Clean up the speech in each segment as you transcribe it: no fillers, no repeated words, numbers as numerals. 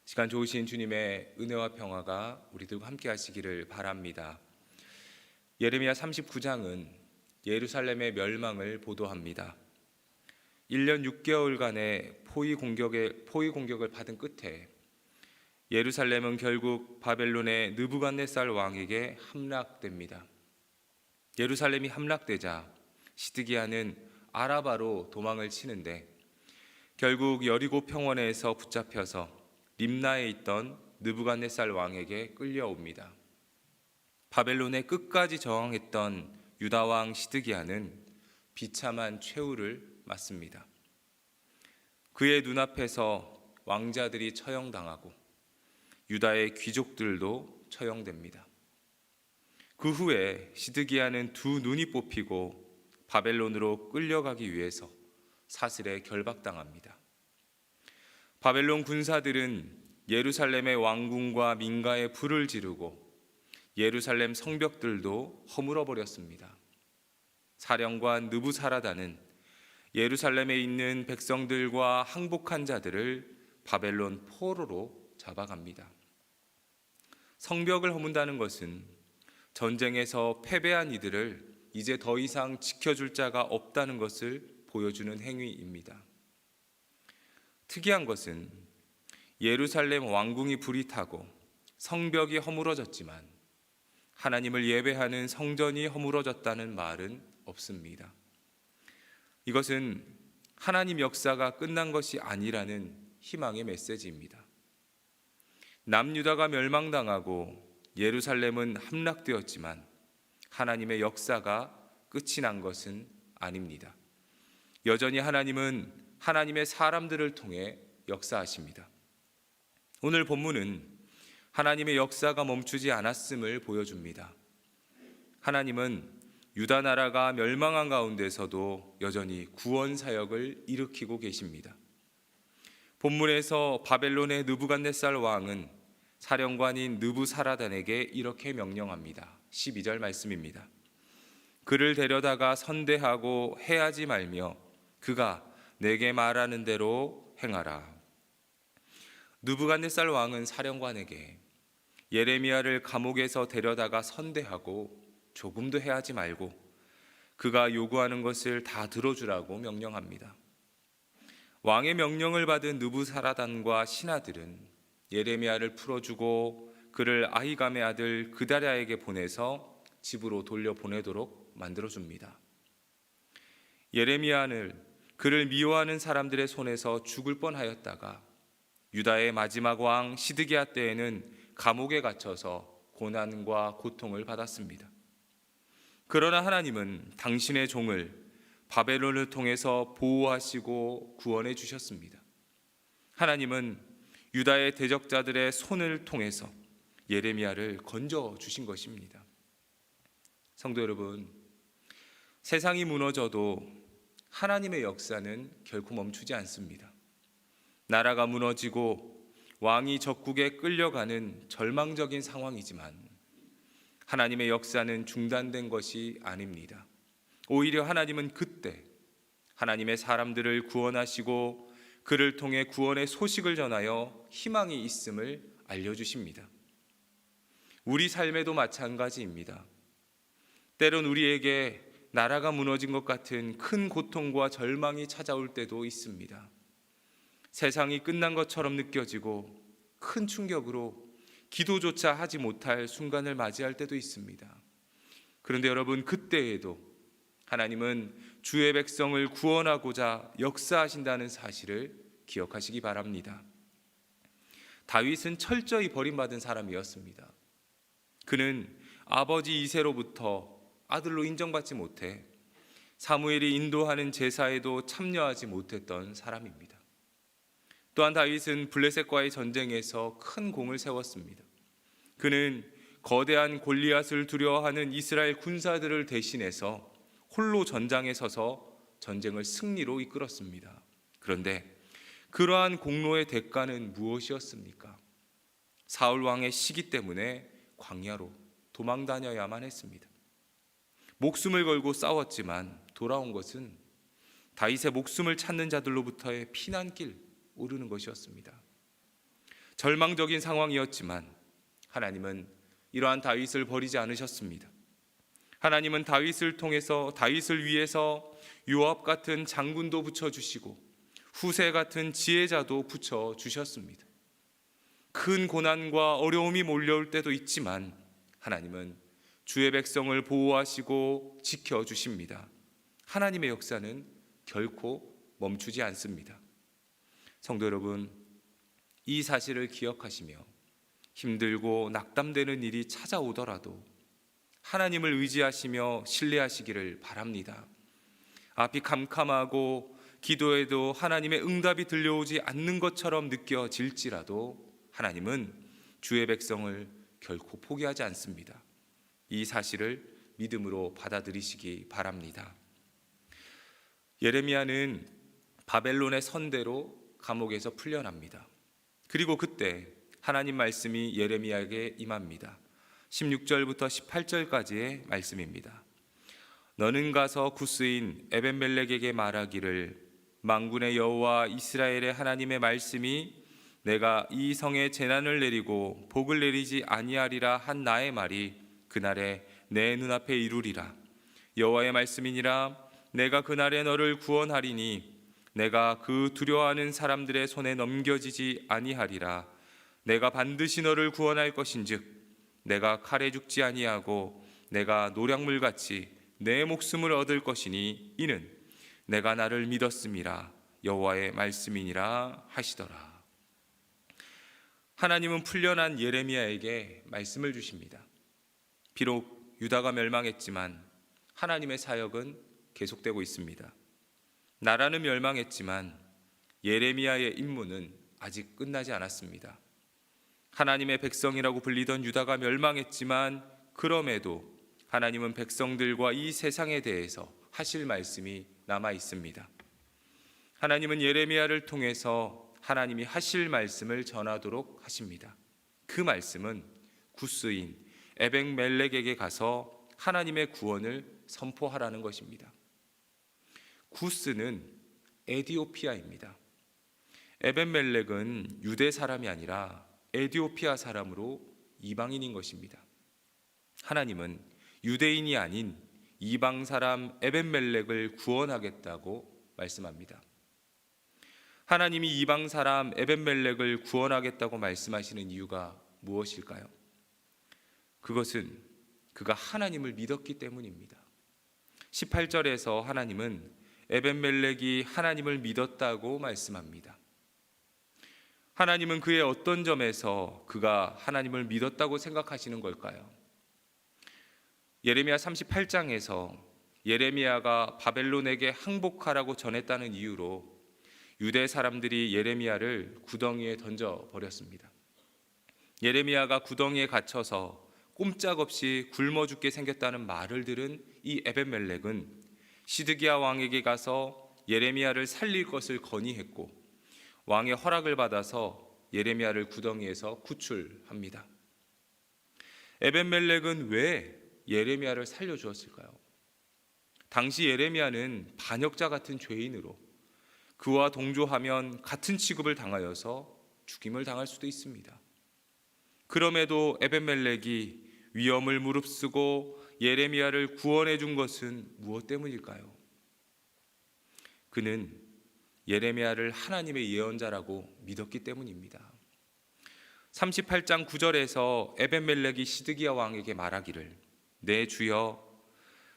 시간 좋으신 주님의 은혜와 평화가 우리들과 함께 하시기를 바랍니다. 예레미야 39장은 예루살렘의 멸망을 보도합니다. 1년 6개월간의 포위 공격을 받은 끝에 예루살렘은 결국 바벨론의 느부갓네살 왕에게 함락됩니다. 예루살렘이 함락되자 시드기야는 아라바로 도망을 치는데 결국 여리고 평원에서 붙잡혀서 림나에 있던 느부갓네살 왕에게 끌려옵니다. 바벨론에 끝까지 저항했던 유다 왕 시드기야는 비참한 최후를 맞습니다. 그의 눈앞에서 왕자들이 처형당하고 유다의 귀족들도 처형됩니다. 그 후에 시드기야는 두 눈이 뽑히고 바벨론으로 끌려가기 위해서 사슬에 결박당합니다. 바벨론 군사들은 예루살렘의 왕궁과 민가에 불을 지르고 예루살렘 성벽들도 허물어 버렸습니다. 사령관 느부사라단은 예루살렘에 있는 백성들과 항복한 자들을 바벨론 포로로 잡아갑니다. 성벽을 허문다는 것은 전쟁에서 패배한 이들을 이제 더 이상 지켜줄 자가 없다는 것을 보여주는 행위입니다. 특이한 것은 예루살렘 왕궁이 불이 타고 성벽이 허물어졌지만 하나님을 예배하는 성전이 허물어졌다는 말은 없습니다. 이것은 하나님 역사가 끝난 것이 아니라는 희망의 메시지입니다. 남유다가 멸망당하고 예루살렘은 함락되었지만 하나님의 역사가 끝이 난 것은 아닙니다. 여전히 하나님은 하나님의 사람들을 통해 역사하십니다. 오늘 본문은 하나님의 역사가 멈추지 않았음을 보여줍니다. 하나님은 유다 나라가 멸망한 가운데서도 여전히 구원 사역을 일으키고 계십니다. 본문에서 바벨론의 느부갓네살 왕은 사령관인 느부사라단에게 이렇게 명령합니다. 12절 말씀입니다. 그를 데려다가 선대하고 해하지 말며 그가 내게 말하는 대로 행하라. 느부갓네살 왕은 사령관에게 예레미야를 감옥에서 데려다가 선대하고 조금도 해하지 말고 그가 요구하는 것을 다 들어주라고 명령합니다. 왕의 명령을 받은 느부사라단과 신하들은 예레미야를 풀어주고 그를 아히감의 아들 그다랴에게 보내서 집으로 돌려보내도록 만들어줍니다. 예레미야는 그를 미워하는 사람들의 손에서 죽을 뻔하였다가 유다의 마지막 왕 시드기야 때에는 감옥에 갇혀서 고난과 고통을 받았습니다. 그러나 하나님은 당신의 종을 바벨론을 통해서 보호하시고 구원해 주셨습니다. 하나님은 유다의 대적자들의 손을 통해서 예레미야를 건져 주신 것입니다. 성도 여러분, 세상이 무너져도 하나님의 역사는 결코 멈추지 않습니다. 나라가 무너지고 왕이 적국에 끌려가는 절망적인 상황이지만 하나님의 역사는 중단된 것이 아닙니다. 오히려 하나님은 그때 하나님의 사람들을 구원하시고 그를 통해 구원의 소식을 전하여 희망이 있음을 알려주십니다. 우리 삶에도 마찬가지입니다. 때론 우리에게 나라가 무너진 것 같은 큰 고통과 절망이 찾아올 때도 있습니다. 세상이 끝난 것처럼 느껴지고 큰 충격으로 기도조차 하지 못할 순간을 맞이할 때도 있습니다. 그런데 여러분, 그때에도 하나님은 주의 백성을 구원하고자 역사하신다는 사실을 기억하시기 바랍니다. 다윗은 철저히 버림받은 사람이었습니다. 그는 아버지 이새로부터 아들로 인정받지 못해 사무엘이 인도하는 제사에도 참여하지 못했던 사람입니다. 또한 다윗은 블레셋과의 전쟁에서 큰 공을 세웠습니다. 그는 거대한 골리앗을 두려워하는 이스라엘 군사들을 대신해서 홀로 전장에 서서 전쟁을 승리로 이끌었습니다. 그런데 그러한 공로의 대가는 무엇이었습니까? 사울 왕의 시기 때문에 광야로 도망 다녀야만 했습니다. 목숨을 걸고 싸웠지만 돌아온 것은 다윗의 목숨을 찾는 자들로부터의 피난길 오르는 것이었습니다. 절망적인 상황이었지만 하나님은 이러한 다윗을 버리지 않으셨습니다. 하나님은 다윗을 위해서 요압 같은 장군도 붙여주시고 후세 같은 지혜자도 붙여주셨습니다. 큰 고난과 어려움이 몰려올 때도 있지만 하나님은 주의 백성을 보호하시고 지켜주십니다. 하나님의 역사는 결코 멈추지 않습니다. 성도 여러분, 이 사실을 기억하시며 힘들고 낙담되는 일이 찾아오더라도 하나님을 의지하시며 신뢰하시기를 바랍니다. 앞이 캄캄하고 기도해도 하나님의 응답이 들려오지 않는 것처럼 느껴질지라도 하나님은 주의 백성을 결코 포기하지 않습니다. 이 사실을 믿음으로 받아들이시기 바랍니다. 예레미야는 바벨론의 선대로 감옥에서 풀려납니다. 그리고 그때 하나님 말씀이 예레미야에게 임합니다. 16절부터 18절까지의 말씀입니다. 너는 가서 구스인 에벤멜렉에게 말하기를 만군의 여호와 이스라엘의 하나님의 말씀이 내가 이 성에 재난을 내리고 복을 내리지 아니하리라 한 나의 말이 그날에 내 눈앞에 이루리라. 여호와의 말씀이니라. 내가 그날에 너를 구원하리니 내가 그 두려워하는 사람들의 손에 넘겨지지 아니하리라. 내가 반드시 너를 구원할 것인즉 내가 칼에 죽지 아니하고 내가 노략물같이 내 목숨을 얻을 것이니 이는 내가 나를 믿었음이라. 여호와의 말씀이니라 하시더라. 하나님은 풀려난 예레미야에게 말씀을 주십니다. 비록 유다가 멸망했지만 하나님의 사역은 계속되고 있습니다. 나라는 멸망했지만 예레미야의 임무는 아직 끝나지 않았습니다. 하나님의 백성이라고 불리던 유다가 멸망했지만 그럼에도 하나님은 백성들과 이 세상에 대해서 하실 말씀이 남아 있습니다. 하나님은 예레미야를 통해서 하나님이 하실 말씀을 전하도록 하십니다. 그 말씀은 구스인 에벤멜렉에게 가서 하나님의 구원을 선포하라는 것입니다. 구스는 에디오피아입니다. 에벤멜렉은 유대 사람이 아니라 에디오피아 사람으로 이방인인 것입니다. 하나님은 유대인이 아닌 이방 사람 에벤멜렉을 구원하겠다고 말씀합니다. 하나님이 이방 사람 에벤멜렉을 구원하겠다고 말씀하시는 이유가 무엇일까요? 그것은 그가 하나님을 믿었기 때문입니다. 18절에서 하나님은 에벤멜렉이 하나님을 믿었다고 말씀합니다. 하나님은 그의 어떤 점에서 그가 하나님을 믿었다고 생각하시는 걸까요? 예레미야 38장에서 예레미야가 바벨론에게 항복하라고 전했다는 이유로 유대 사람들이 예레미야를 구덩이에 던져버렸습니다. 예레미야가 구덩이에 갇혀서 꼼짝없이 굶어 죽게 생겼다는 말을 들은 이 에벤멜렉은 시드기야 왕에게 가서 예레미야를 살릴 것을 건의했고 왕의 허락을 받아서 예레미야를 구덩이에서 구출합니다. 에벤멜렉은 왜 예레미야를 살려주었을까요? 당시 예레미야는 반역자 같은 죄인으로 그와 동조하면 같은 취급을 당하여서 죽임을 당할 수도 있습니다. 그럼에도 에벤멜렉이 위험을 무릅쓰고 예레미야를 구원해 준 것은 무엇 때문일까요? 그는 예레미야를 하나님의 예언자라고 믿었기 때문입니다. 38장 9절에서 에벤멜렉이 시드기야 왕에게 말하기를 내 주여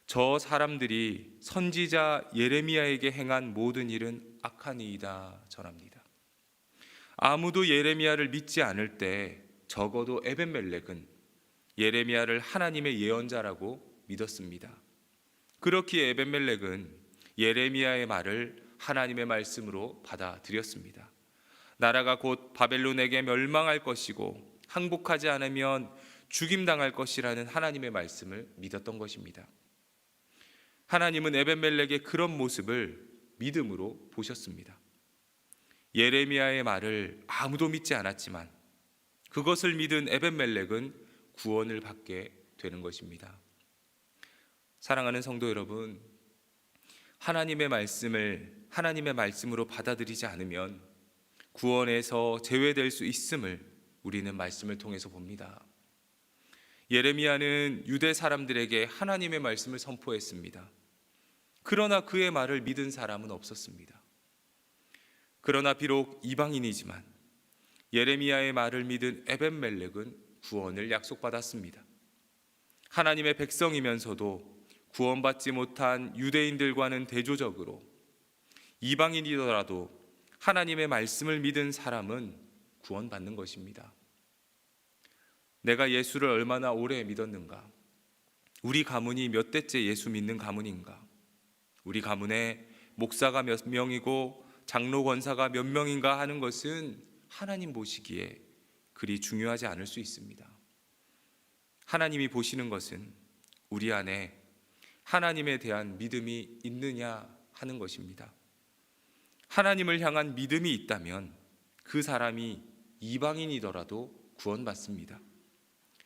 저 사람들이 선지자 예레미야에게 행한 모든 일은 악하니이다 전합니다. 아무도 예레미야를 믿지 않을 때 적어도 에벤멜렉은 예레미야를 하나님의 예언자라고 믿었습니다. 그렇기에 에벤멜렉은 예레미야의 말을 하나님의 말씀으로 받아들였습니다. 나라가 곧 바벨론에게 멸망할 것이고 항복하지 않으면 죽임당할 것이라는 하나님의 말씀을 믿었던 것입니다. 하나님은 에벤멜렉의 그런 모습을 믿음으로 보셨습니다. 예레미야의 말을 아무도 믿지 않았지만 그것을 믿은 에벤멜렉은 구원을 받게 되는 것입니다. 사랑하는 성도 여러분, 하나님의 말씀을 하나님의 말씀으로 받아들이지 않으면 구원에서 제외될 수 있음을 우리는 말씀을 통해서 봅니다. 예레미야는 유대 사람들에게 하나님의 말씀을 선포했습니다. 그러나 그의 말을 믿은 사람은 없었습니다. 그러나 비록 이방인이지만 예레미야의 말을 믿은 에벤멜렉은 구원을 약속받았습니다. 하나님의 백성이면서도 구원받지 못한 유대인들과는 대조적으로 이방인이더라도 하나님의 말씀을 믿은 사람은 구원받는 것입니다. 내가 예수를 얼마나 오래 믿었는가? 우리 가문이 몇 대째 예수 믿는 가문인가? 우리 가문에 목사가 몇 명이고 장로 권사가 몇 명인가 하는 것은 하나님 보시기에 그리 중요하지 않을 수 있습니다. 하나님이 보시는 것은 우리 안에 하나님에 대한 믿음이 있느냐 하는 것입니다. 하나님을 향한 믿음이 있다면 그 사람이 이방인이더라도 구원받습니다.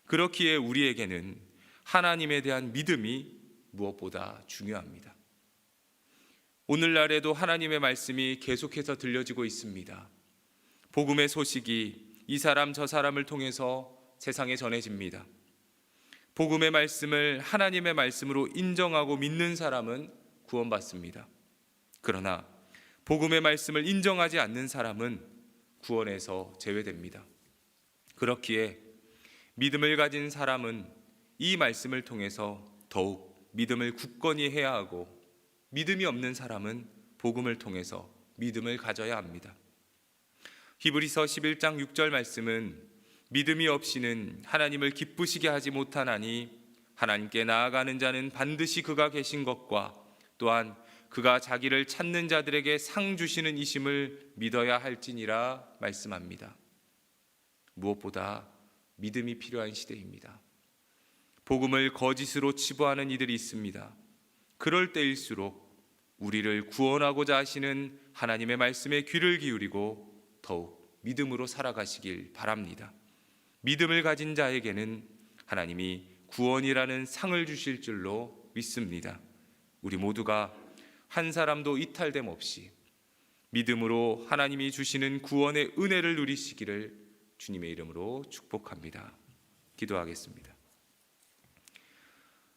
그렇기에 우리에게는 하나님에 대한 믿음이 무엇보다 중요합니다. 오늘날에도 하나님의 말씀이 계속해서 들려지고 있습니다. 복음의 소식이 이 사람 저 사람을 통해서 세상에 전해집니다. 복음의 말씀을 하나님의 말씀으로 인정하고 믿는 사람은 구원받습니다. 그러나 복음의 말씀을 인정하지 않는 사람은 구원에서 제외됩니다. 그렇기에 믿음을 가진 사람은 이 말씀을 통해서 더욱 믿음을 굳건히 해야 하고, 믿음이 없는 사람은 복음을 통해서 믿음을 가져야 합니다. 히브리서 11장 6절 말씀은 믿음이 없이는 하나님을 기쁘시게 하지 못하나니 하나님께 나아가는 자는 반드시 그가 계신 것과 또한 그가 자기를 찾는 자들에게 상 주시는 이심을 믿어야 할지니라 말씀합니다. 무엇보다 믿음이 필요한 시대입니다. 복음을 거짓으로 치부하는 이들이 있습니다. 그럴 때일수록 우리를 구원하고자 하시는 하나님의 말씀에 귀를 기울이고 더욱 믿음으로 살아가시길 바랍니다. 믿음을 가진 자에게는 하나님이 구원이라는 상을 주실 줄로 믿습니다. 우리 모두가 한 사람도 이탈됨 없이 믿음으로 하나님이 주시는 구원의 은혜를 누리시기를 주님의 이름으로 축복합니다. 기도하겠습니다.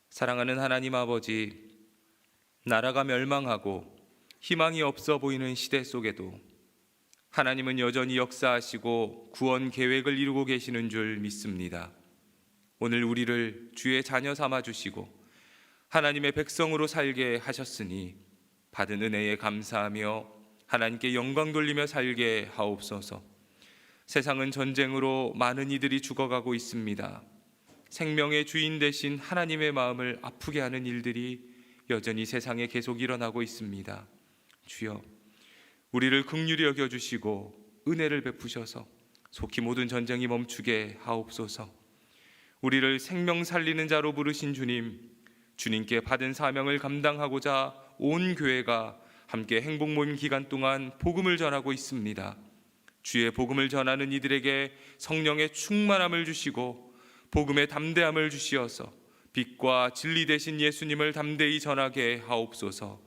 사랑하는 하나님 아버지, 나라가 멸망하고 희망이 없어 보이는 시대 속에도 하나님은 여전히 역사하시고 구원 계획을 이루고 계시는 줄 믿습니다. 오늘 우리를 주의 자녀 삼아 주시고 하나님의 백성으로 살게 하셨으니 받은 은혜에 감사하며 하나님께 영광 돌리며 살게 하옵소서. 세상은 전쟁으로 많은 이들이 죽어가고 있습니다. 생명의 주인 되신 하나님의 마음을 아프게 하는 일들이 여전히 세상에 계속 일어나고 있습니다. 주여, 우리를 긍휼히 여겨주시고 은혜를 베푸셔서 속히 모든 전쟁이 멈추게 하옵소서. 우리를 생명 살리는 자로 부르신 주님, 주님께 받은 사명을 감당하고자 온 교회가 함께 행복 모임 기간 동안 복음을 전하고 있습니다. 주의 복음을 전하는 이들에게 성령의 충만함을 주시고 복음의 담대함을 주시어서 빛과 진리 되신 예수님을 담대히 전하게 하옵소서.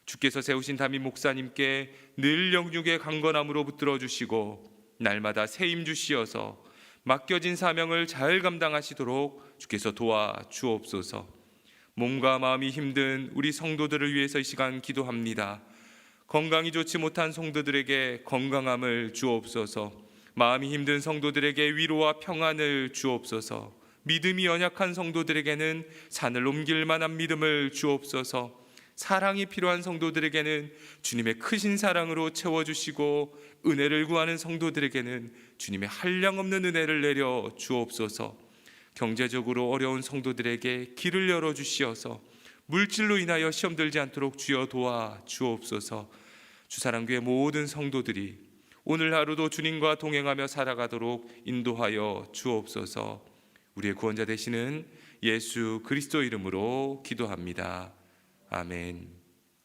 주께서 세우신 담임 목사님께 늘 영육의 강건함으로 붙들어 주시고 날마다 세임 주시어서 맡겨진 사명을 잘 감당하시도록 주께서 도와 주옵소서. 몸과 마음이 힘든 우리 성도들을 위해서 이 시간 기도합니다. 건강이 좋지 못한 성도들에게 건강함을 주옵소서. 마음이 힘든 성도들에게 위로와 평안을 주옵소서. 믿음이 연약한 성도들에게는 산을 옮길 만한 믿음을 주옵소서. 사랑이 필요한 성도들에게는 주님의 크신 사랑으로 채워주시고 은혜를 구하는 성도들에게는 주님의 한량없는 은혜를 내려 주옵소서. 경제적으로 어려운 성도들에게 길을 열어주시어서 물질로 인하여 시험 들지 않도록 주여 도와 주옵소서. 주사랑교회 모든 성도들이 오늘 하루도 주님과 동행하며 살아가도록 인도하여 주옵소서. 우리의 구원자 되시는 예수 그리스도 이름으로 기도합니다. 아멘.